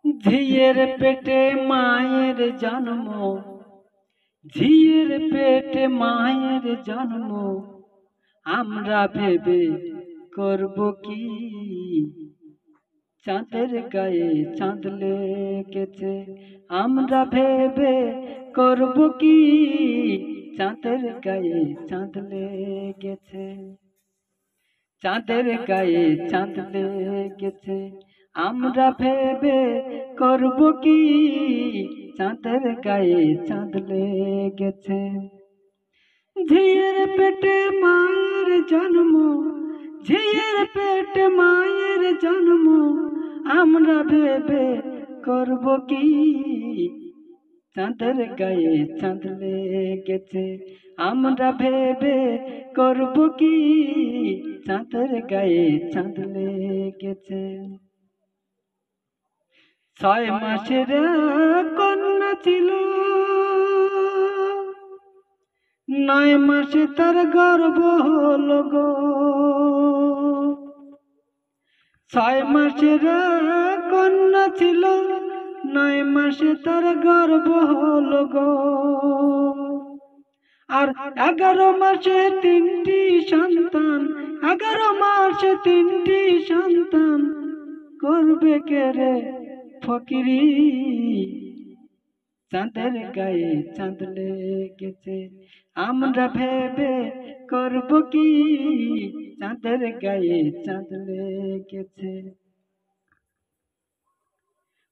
ঝিয়ের পেটে মায়ের জন্ম, ঝিয়ের পেটে মায়ের জন্ম, আমরা ভেবে করব কি, চাঁদের গায়ে চাঁদ লেগেছে, আমরা ভেবে করব কি, চাঁদের গায়ে চাঁদ লেগেছে, চাঁদের গায়ে চাঁদ লেগেছে, আমরা ভেবে করব কি, চাঁদের গায়ে চাঁদ লেগেছে। ঝিয়ের পেটে মায়ের জন্ম, ঝিয়ের পেটে মায়ের জন্ম, আমরা ভেবে করব কি, চাঁদের গায়ে চাঁদ লেগেছে, আমরা ভেবে করব কি, চাঁদের গায়ে চাঁদ লেগেছে। 6 মাসের কন্যা ছিল, 9 মাসে তার গর্ভ হলো গো। 6 মাসের কন্যা ছিল, 9 মাসে তার গর্ভ হলো গো। আর 11 মাসে 3টি সন্তান, 11 মাসে 3টি সন্তান, করবে কে রে ফকিরি, চাঁদের গায়ে চাঁদ লেগেছে, আমরা ভেবে করব কি, চাঁদের গায়ে চাঁদ লেগেছে।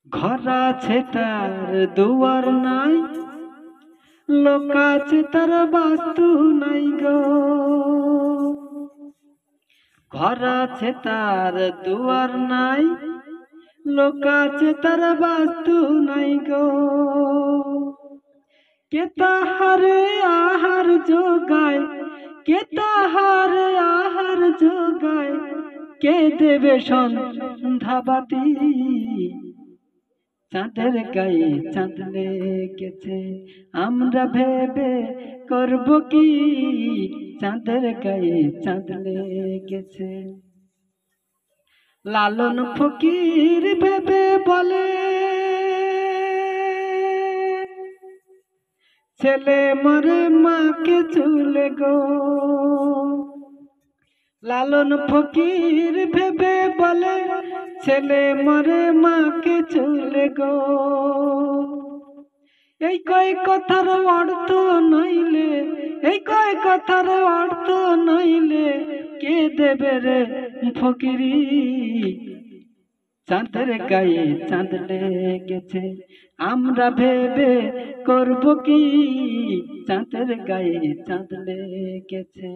ঘর আছে তার দুয়ার নাই, লোক আছে তার বাস্তু নাই গো। ঘর আছে তার দুয়ার নাই, লোক আছে তার বাস্তু নাই গো। কে তাহারে আহার যোগায়, কে তাহারে আহার যোগায়, কে দেবে সন্ধ্যাবাতি, চাঁদের গায়ে চাঁদ লেগেছে, আমরা ভেবে করব কি, চাঁদের গায়ে চাঁদ লেগেছে। লালন ফকির ভেবে বলে, ছেলে মরে মাকে চুলে গো। লালন ফকির ভেবে বলে, ছেলে মরে মাকে চুলে গো। এই কয় কথার অর্থ নইলে, এই কয় কথার অর্থ নইলে, কে দেবে রে ফকিরি, চাঁদের গায়ে চাঁদ লেগেছে, আমরা ভেবে করব কি, চাঁদের গায়ে চাঁদ লেগেছে।